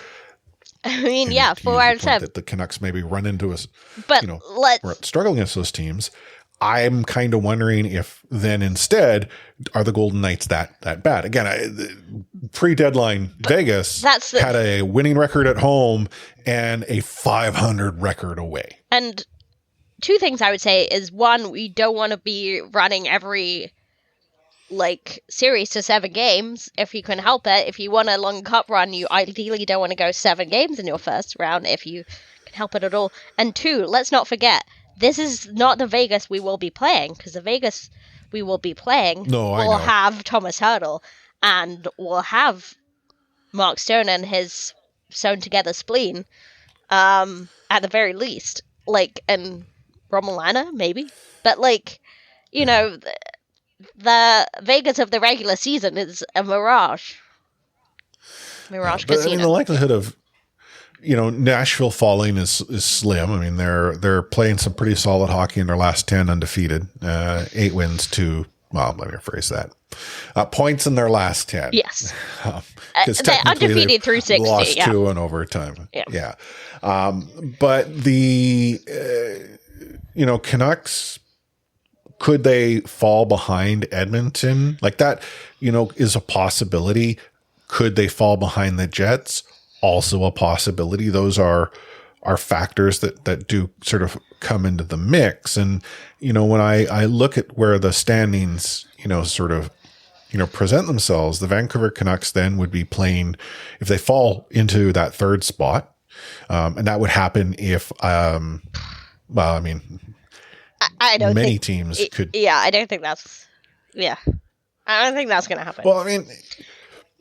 I mean, 4 out of 7. That the Canucks maybe run into us, but we're struggling against those teams. I'm kind of wondering if then instead are the Golden Knights that bad? Again, pre-deadline Vegas had a winning record at home and a .500 record away. And two things I would say is, one, we don't want to be running every series to 7 games if you can help it. If you want a long cup run, you ideally don't want to go 7 games in your first round if you can help it at all. And two, let's not forget, this is not the Vegas we will be playing, because the Vegas we will be playing will have Thomas Hertl and will have Mark Stone and his sewn together spleen, at the very least, and Romulana maybe, but the Vegas of the regular season is a mirage. But casino. I mean, the likelihood of Nashville falling is slim. I mean, they're playing some pretty solid hockey in their last 10 undefeated, 8 wins to, well, let me rephrase that. Points in their last 10. Yes. Because they're undefeated through 60. Lost 2 in overtime. Yeah. But the, Canucks, could they fall behind Edmonton? That, is a possibility. Could they fall behind the Jets? Also a possibility. Those are factors that do sort of come into the mix. And, when I look at where the standings, present themselves, the Vancouver Canucks then would be playing, if they fall into that 3rd spot, and that would happen if, I don't many think teams could. Yeah, I don't think that's. Yeah, I don't think that's going to happen. Well, I mean,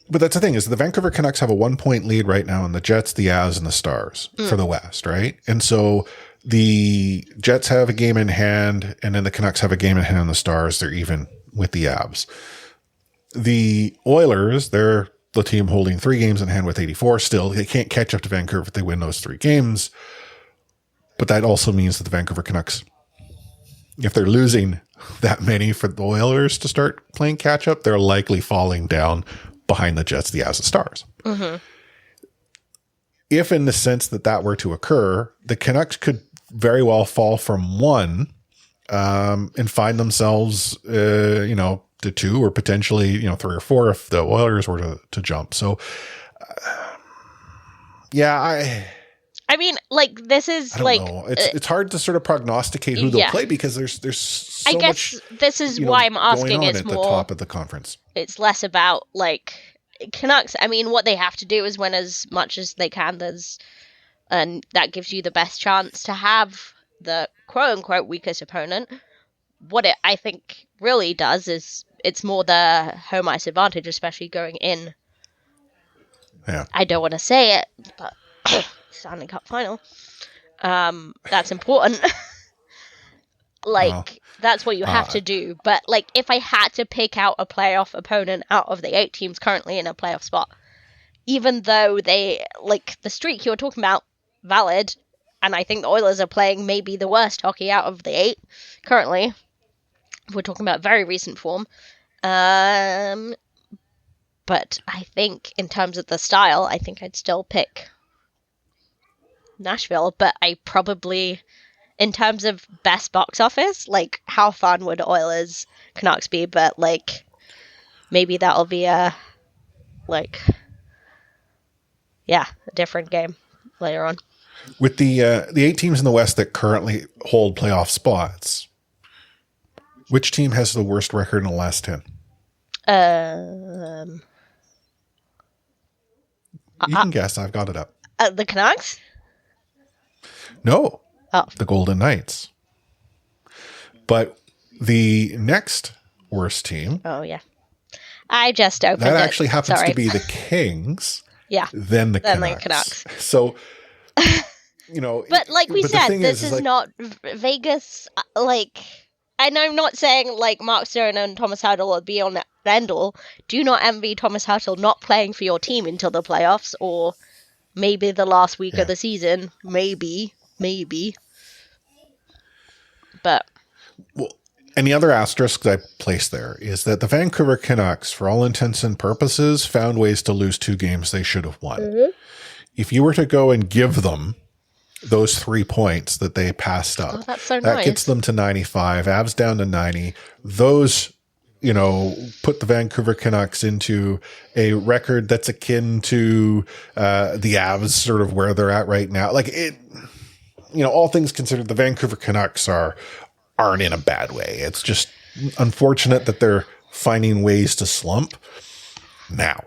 but that's the thing, is the Vancouver Canucks have a 1-point lead right now on the Jets, the Avs, and the Stars for the West, right? And so the Jets have a game in hand, and then the Canucks have a game in hand on the Stars. They're even with the Avs. The Oilers, they're the team holding 3 games in hand with 84 still. They can't catch up to Vancouver if they win those 3 games. But that also means that the Vancouver Canucks, if they're losing that many for the Oilers to start playing catch up, they're likely falling down behind the Jets, the Avs, and Stars. Mm-hmm. If in the sense that were to occur, the Canucks could very well fall from 1 and find themselves, to 2 or potentially, 3 or 4 if the Oilers were to jump. So, I mean, this is I don't know. It's hard to sort of prognosticate who they'll play, because there's so much. I guess this is why I'm asking. It's at more the top of the conference. It's less about Canucks. I mean, what they have to do is win as much as they can. And that gives you the best chance to have the quote unquote weakest opponent. What it, I think, really does is it's more the home ice advantage, especially going in. Yeah. I don't want to say it, but Stanley Cup final. That's important. That's what you have to do. But if I had to pick out a playoff opponent out of the 8 teams currently in a playoff spot, even though they the streak you're talking about, valid, and I think the Oilers are playing maybe the worst hockey out of the 8 currently. We're talking about very recent form. But I think in terms of the style, I think I'd still pick Nashville, but I probably, in terms of best box office, how fun would Oilers Canucks be? But maybe that'll be a different game later on. With the 8 teams in the West that currently hold playoff spots, which team has the worst record in the last 10? You can guess. I've got it up. The Canucks? No. Oh. The Golden Knights. But the next worst team. Oh, yeah. I just opened it. That actually happens to be the Kings. Yeah. Then the Canucks. So, But we said, this is not Vegas, and I'm not saying Mark Stone and Thomas Hertl will be on that end all. Do not envy Thomas Hertl not playing for your team until the playoffs, or maybe the last week of the season. Maybe. But. Well, and the other asterisk I placed there is that the Vancouver Canucks, for all intents and purposes, found ways to lose 2 games they should have won. Mm-hmm. If you were to go and give them those 3 points that they passed up, that's so that nice. gets them to 95, Avs down to 90. Those, put the Vancouver Canucks into a record that's akin to the Avs, sort of where they're at right now. Like it, all things considered, the Vancouver Canucks aren't in a bad way. It's just unfortunate that they're finding ways to slump now.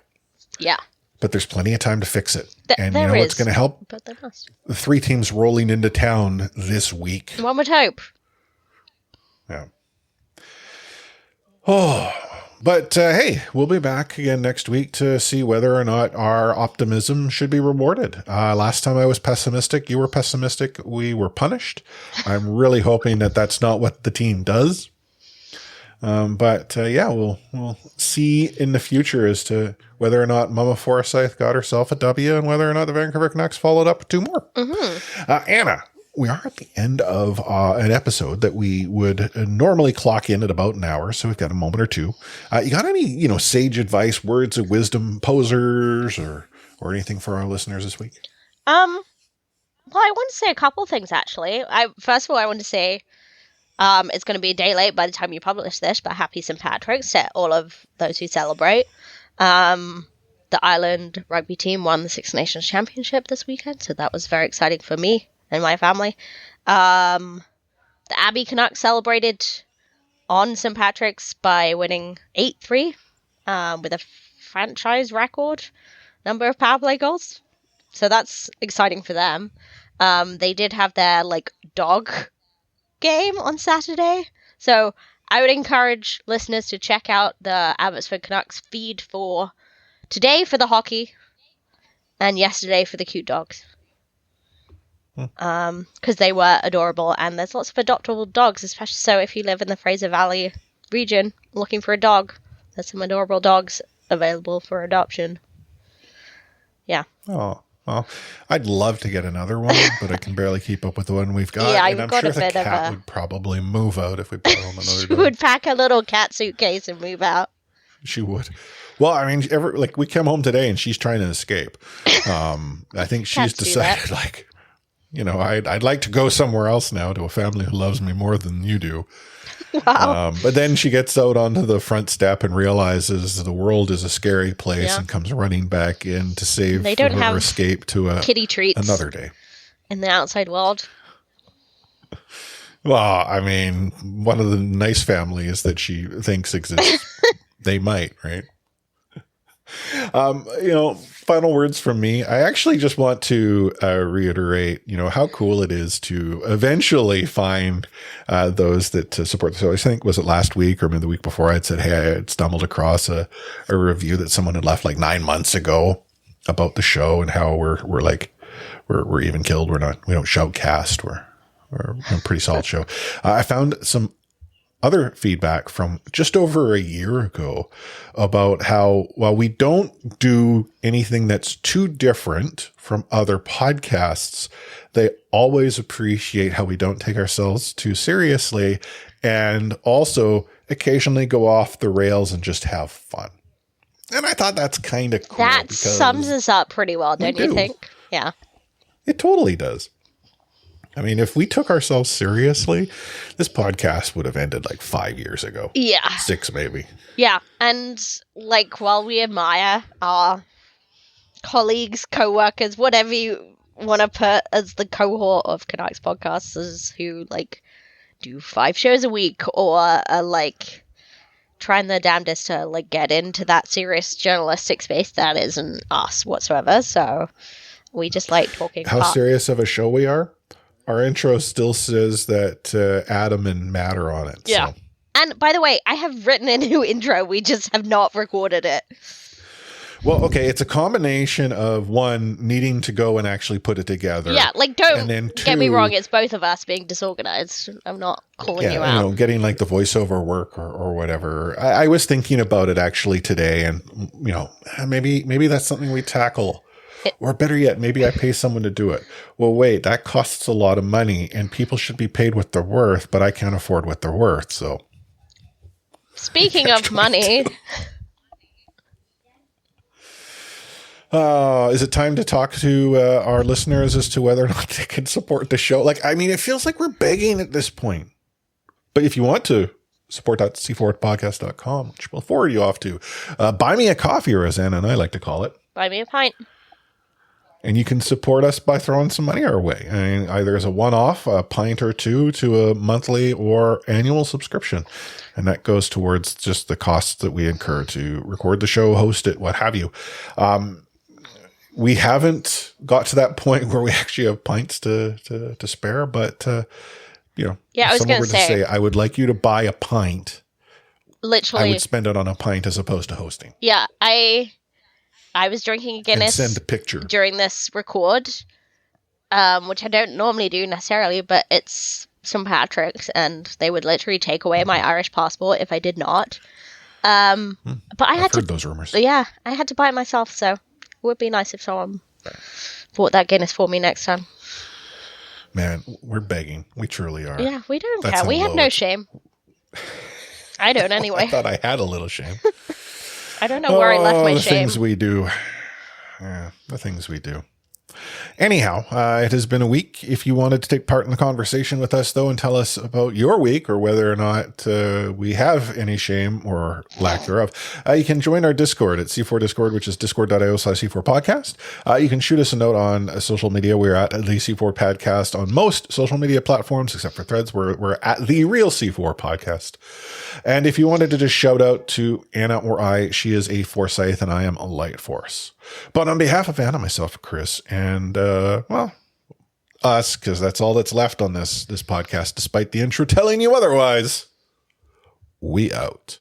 Yeah. But there's plenty of time to fix it. And there what's going to help? But they must. The 3 teams rolling into town this week. One would hope. Yeah. Oh, but hey, we'll be back again next week to see whether or not our optimism should be rewarded. Last time I was pessimistic, you were pessimistic, we were punished. I'm really hoping that that's not what the team does. But we'll see in the future as to whether or not Mama Forsyth got herself a W and whether or not the Vancouver Canucks followed up with 2 more. Mm-hmm. Anna, we are at the end of an episode that we would normally clock in at about an hour, so we've got a moment or two. You got any, sage advice, words of wisdom, posers, or anything for our listeners this week? Well, I want to say a couple things, actually. First of all, I want to say it's going to be a day late by the time you publish this, but happy St. Patrick's to all of those who celebrate. The Island rugby team won the Six Nations Championship this weekend, so that was very exciting for me and my family. The Abbey Canucks celebrated on St. Patrick's by winning 8-3 with a franchise record number of power play goals. So that's exciting for them. They did have their dog game on Saturday. So I would encourage listeners to check out the Abbotsford Canucks feed for today for the hockey and yesterday for the cute dogs. Because they were adorable, and there's lots of adoptable dogs, especially so if you live in the Fraser Valley region looking for a dog. There's some adorable dogs available for adoption. Yeah. Oh, well, I'd love to get another one, but I can barely keep up with the one we've got. Yeah, and I'm sure the cat would probably move out if we put home another dog. She would pack a little cat suitcase and move out. She would. Well, I mean, we came home today and she's trying to escape. I think she's decided, I'd like to go somewhere else now to a family who loves me more than you do. Wow. But then she gets out onto the front step and realizes the world is a scary place and comes running back in to save her escape to kitty treats another day in the outside world. Well, I mean, one of the nice families that she thinks exists, they might, right? Final words from me. I actually just want to reiterate, how cool it is to eventually find those that support the show. I think, was it last week or maybe the week before, I'd said, hey, I had stumbled across a review that someone had left 9 months ago about the show and how we're even killed. We don't shoutcast. We're a pretty solid show. I found some other feedback from just over a year ago about how, while we don't do anything that's too different from other podcasts, they always appreciate how we don't take ourselves too seriously and also occasionally go off the rails and just have fun. And I thought that's kind of cool. That sums us up pretty well, don't you think? Yeah. It totally does. I mean, if we took ourselves seriously, this podcast would have ended 5 years ago. Yeah. 6 maybe. Yeah. And while we admire our colleagues, co-workers, whatever you want to put as the cohort of Canucks podcasters who do 5 shows a week or are trying their damnedest to get into that serious journalistic space that isn't us whatsoever. So we just like talking how serious of a show we are. Our intro still says that Adam and Matt are on it. Yeah. So. And by the way, I have written a new intro. We just have not recorded it. Well, okay. It's a combination of one needing to go and actually put it together. Yeah. Don't get me wrong. It's both of us being disorganized. I'm not calling you out. Getting the voiceover work or whatever. I was thinking about it actually today and, maybe that's something we tackle. Or better yet, maybe I pay someone to do it. Well, wait, that costs a lot of money and people should be paid what they're worth, but I can't afford what they're worth. So speaking of money, is it time to talk to our listeners as to whether or not they can support the show? It feels like we're begging at this point, but if you want to support.c4podcast.com, which will forward you off to Buy Me a Coffee, Rosanna and I like to call it. Buy me a pint. And you can support us by throwing some money our way. I mean, either as a one-off, a pint or two, to a monthly or annual subscription. And that goes towards just the costs that we incur to record the show, host it, what have you. We haven't got to that point where we actually have pints to spare, but, you know, yeah, if someone were to say, I would like you to buy a pint, literally, I would spend it on a pint as opposed to hosting. Yeah, I was drinking a Guinness and send a picture during this record, which I don't normally do necessarily, but it's St. Patrick's, and they would literally take away my Irish passport if I did not. But I've heard those rumors. Yeah, I had to buy it myself, so it would be nice if someone bought that Guinness for me next time. Man, we're begging. We truly are. Yeah, we don't care. We have no shame. I don't anyway. I thought I had a little shame. I don't know where I left my the shame. Things we do. Yeah, the things we do. Anyhow, it has been a week. If you wanted to take part in the conversation with us, though, and tell us about your week or whether or not we have any shame or lack thereof, you can join our Discord at C4 Discord, which is discord.io/C4podcast. You can shoot us a note on social media. We're at the C4 Podcast on most social media platforms, except for Threads. We're at the real C4 Podcast. And if you wanted to just shout out to Anna or I, she is a Forsyth and I am a Light Force. But on behalf of Anna, myself, Chris, and, well, us, because that's all that's left on this podcast, despite the intro telling you otherwise, we out.